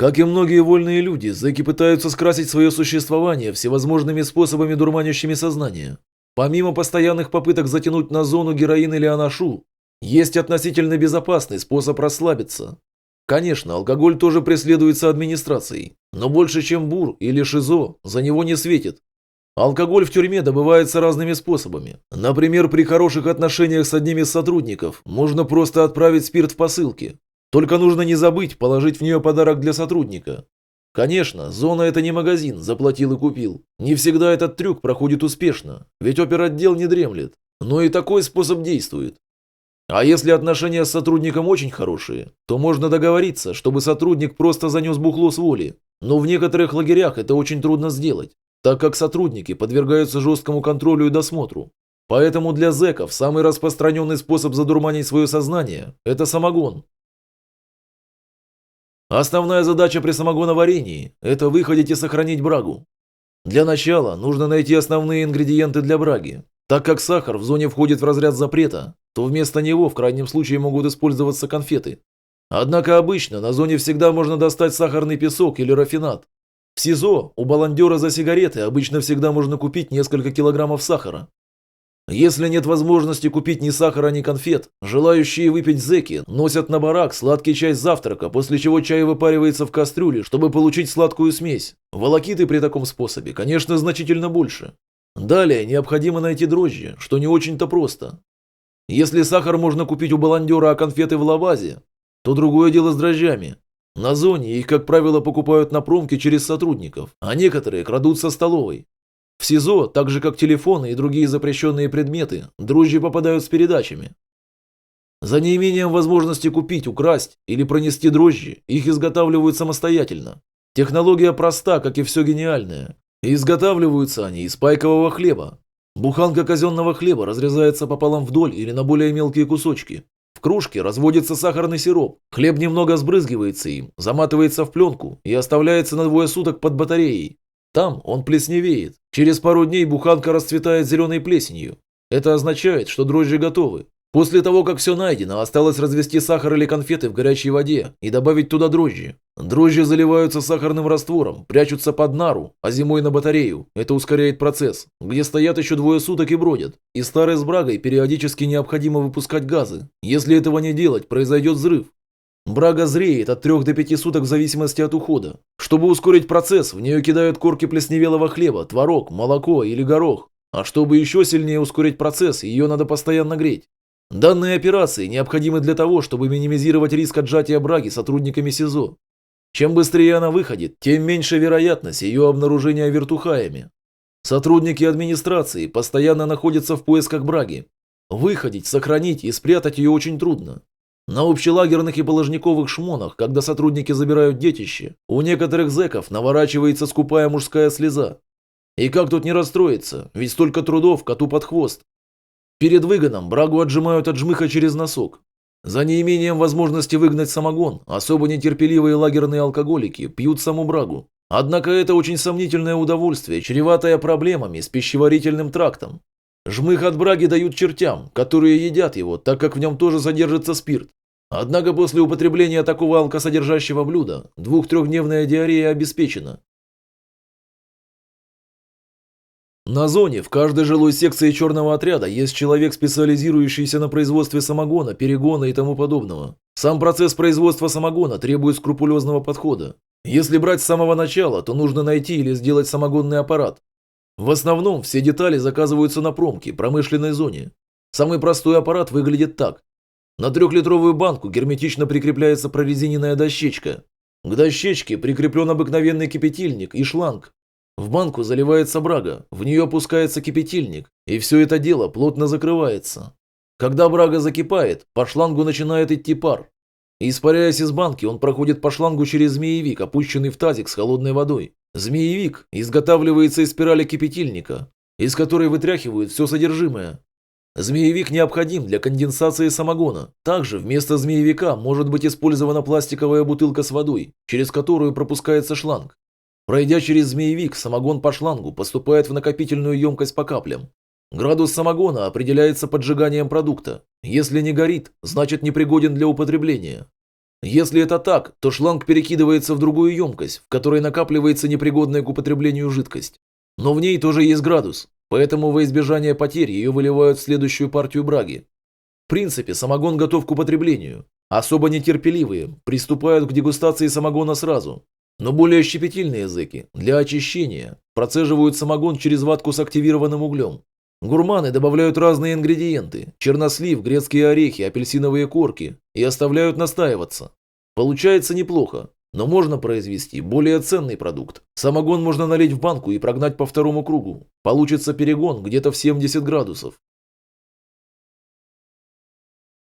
Как и многие вольные люди, зэки пытаются скрасить свое существование всевозможными способами, дурманящими сознание. Помимо постоянных попыток затянуть на зону героин или анашу, есть относительно безопасный способ расслабиться. Конечно, алкоголь тоже преследуется администрацией, но больше, чем бур или шизо, за него не светит. Алкоголь в тюрьме добывается разными способами. Например, при хороших отношениях с одним из сотрудников можно просто отправить спирт в посылке. Только нужно не забыть положить в нее подарок для сотрудника. Конечно, зона – это не магазин, заплатил и купил. Не всегда этот трюк проходит успешно, ведь оперотдел не дремлет. Но и такой способ действует. А если отношения с сотрудником очень хорошие, то можно договориться, чтобы сотрудник просто занес бухло с воли. Но в некоторых лагерях это очень трудно сделать, так как сотрудники подвергаются жесткому контролю и досмотру. Поэтому для зэков самый распространенный способ задурманить свое сознание – это самогон. Основная задача при самогоноварении – это выходить и сохранить брагу. Для начала нужно найти основные ингредиенты для браги. Так как сахар в зоне входит в разряд запрета, то вместо него в крайнем случае могут использоваться конфеты. Однако обычно на зоне всегда можно достать сахарный песок или рафинад. В СИЗО у баландера за сигареты обычно всегда можно купить несколько килограммов сахара. Если нет возможности купить ни сахара, ни конфет, желающие выпить зэки носят на барак сладкий чай с завтрака, после чего чай выпаривается в кастрюле, чтобы получить сладкую смесь. Волокиты при таком способе, конечно, значительно больше. Далее необходимо найти дрожжи, что не очень-то просто. Если сахар можно купить у баландера, а конфеты в лавазе, то другое дело с дрожжами. На зоне их, как правило, покупают на промке через сотрудников, а некоторые крадут со столовой. В СИЗО, так же как телефоны и другие запрещенные предметы, дрожжи попадают с передачами. За неимением возможности купить, украсть или пронести дрожжи, их изготавливают самостоятельно. Технология проста, как и все гениальное. И изготавливаются они из пайкового хлеба. Буханка казенного хлеба разрезается пополам вдоль или на более мелкие кусочки. В кружке разводится сахарный сироп, хлеб немного сбрызгивается им, заматывается в пленку и оставляется на 2 суток под батареей. Там он плесневеет. Через пару дней буханка расцветает зеленой плесенью. Это означает, что дрожжи готовы. После того, как все найдено, осталось развести сахар или конфеты в горячей воде и добавить туда дрожжи. Дрожжи заливаются сахарным раствором, прячутся под нару, а зимой на батарею. Это ускоряет процесс, где стоят еще 2 суток и бродят. И старой с брагой периодически необходимо выпускать газы. Если этого не делать, произойдет взрыв. Брага зреет от 3 до 5 суток в зависимости от ухода. Чтобы ускорить процесс, в нее кидают корки плесневелого хлеба, творог, молоко или горох. А чтобы еще сильнее ускорить процесс, ее надо постоянно греть. Данные операции необходимы для того, чтобы минимизировать риск отжатия браги сотрудниками СИЗО. Чем быстрее она выходит, тем меньше вероятность ее обнаружения вертухаями. Сотрудники администрации постоянно находятся в поисках браги. Выходить, сохранить и спрятать ее очень трудно. На общелагерных и положниковых шмонах, когда сотрудники забирают детище, у некоторых зэков наворачивается скупая мужская слеза. И как тут не расстроиться, ведь столько трудов коту под хвост. Перед выгоном брагу отжимают от жмыха через носок. За неимением возможности выгнать самогон, особо нетерпеливые лагерные алкоголики пьют саму брагу. Однако это очень сомнительное удовольствие, чреватое проблемами с пищеварительным трактом. Жмых от браги дают чертям, которые едят его, так как в нем тоже содержится спирт. Однако после употребления такого алкосодержащего блюда 2-3-дневная диарея обеспечена. На зоне в каждой жилой секции черного отряда есть человек, специализирующийся на производстве самогона, перегона и тому подобного. Сам процесс производства самогона требует скрупулезного подхода. Если брать с самого начала, то нужно найти или сделать самогонный аппарат. В основном все детали заказываются на промке, промышленной зоне. Самый простой аппарат выглядит так. На 3-литровую банку герметично прикрепляется прорезиненная дощечка. К дощечке прикреплен обыкновенный кипятильник и шланг. В банку заливается брага, в нее опускается кипятильник, и все это дело плотно закрывается. Когда брага закипает, по шлангу начинает идти пар. Испаряясь из банки, он проходит по шлангу через змеевик, опущенный в тазик с холодной водой. Змеевик изготавливается из спирали кипятильника, из которой вытряхивают все содержимое. Змеевик необходим для конденсации самогона. Также вместо змеевика может быть использована пластиковая бутылка с водой, через которую пропускается шланг. Пройдя через змеевик, самогон по шлангу поступает в накопительную емкость по каплям. Градус самогона определяется поджиганием продукта. Если не горит, значит непригоден для употребления. Если это так, то шланг перекидывается в другую емкость, в которой накапливается непригодная к употреблению жидкость. Но в ней тоже есть градус, поэтому во избежание потерь ее выливают в следующую партию браги. В принципе, самогон готов к употреблению. Особо нетерпеливые приступают к дегустации самогона сразу. Но более щепетильные зэки для очищения процеживают самогон через ватку с активированным углем. Гурманы добавляют разные ингредиенты – чернослив, грецкие орехи, апельсиновые корки – и оставляют настаиваться. Получается неплохо, но можно произвести более ценный продукт. Самогон можно налить в банку и прогнать по второму кругу. Получится перегон где-то в 70 градусов.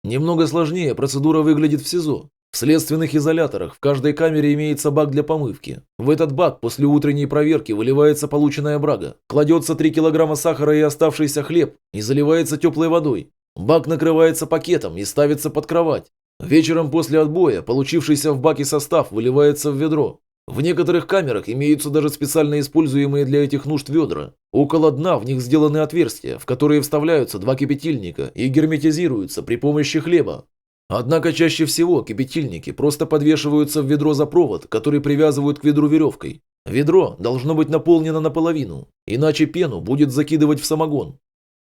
Немного сложнее процедура выглядит в СИЗО. В следственных изоляторах в каждой камере имеется бак для помывки. В этот бак после утренней проверки выливается полученная брага, кладется 3 килограмма сахара и оставшийся хлеб и заливается теплой водой. Бак накрывается пакетом и ставится под кровать. Вечером после отбоя получившийся в баке состав выливается в ведро. В некоторых камерах имеются даже специально используемые для этих нужд ведра. Около дна в них сделаны отверстия, в которые вставляются 2 кипятильника и герметизируются при помощи хлеба. Однако чаще всего кипятильники просто подвешиваются в ведро за провод, который привязывают к ведру веревкой. Ведро должно быть наполнено наполовину, иначе пену будет закидывать в самогон.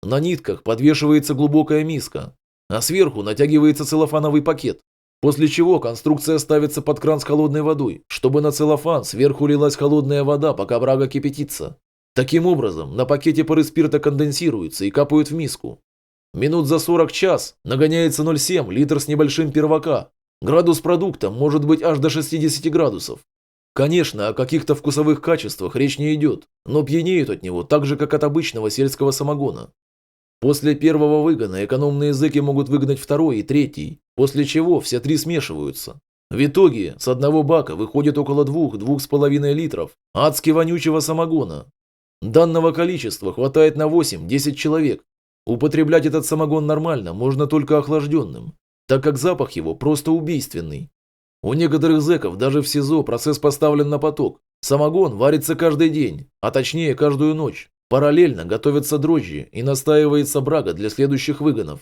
На нитках подвешивается глубокая миска, а сверху натягивается целлофановый пакет, после чего конструкция ставится под кран с холодной водой, чтобы на целлофан сверху лилась холодная вода, пока брага кипятится. Таким образом, на пакете пары спирта конденсируются и капают в миску. Минут за 40-час нагоняется 0,7 литр с небольшим первака. Градус продукта может быть аж до 60 градусов. Конечно, о каких-то вкусовых качествах речь не идет, но пьянеют от него так же, как от обычного сельского самогона. После первого выгона экономные зэки могут выгнать второй и третий, после чего все три смешиваются. В итоге с одного бака выходит около 2–2,5 литров адски вонючего самогона. Данного количества хватает на 8–10 человек. Употреблять этот самогон нормально можно только охлажденным, так как запах его просто убийственный. У некоторых зэков даже в СИЗО процесс поставлен на поток. Самогон варится каждый день, а точнее каждую ночь. Параллельно готовятся дрожжи и настаивается брага для следующих выгонов.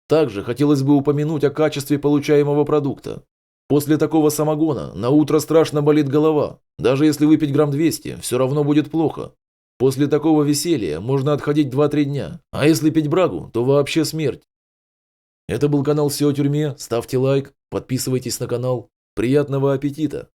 Также хотелось бы упомянуть о качестве получаемого продукта. После такого самогона на утро страшно болит голова. Даже если выпить грамм 200, все равно будет плохо. После такого веселья можно отходить 2–3 дня, а если пить брагу, то вообще смерть. Это был канал «Все о тюрьме», ставьте лайк, подписывайтесь на канал. Приятного аппетита!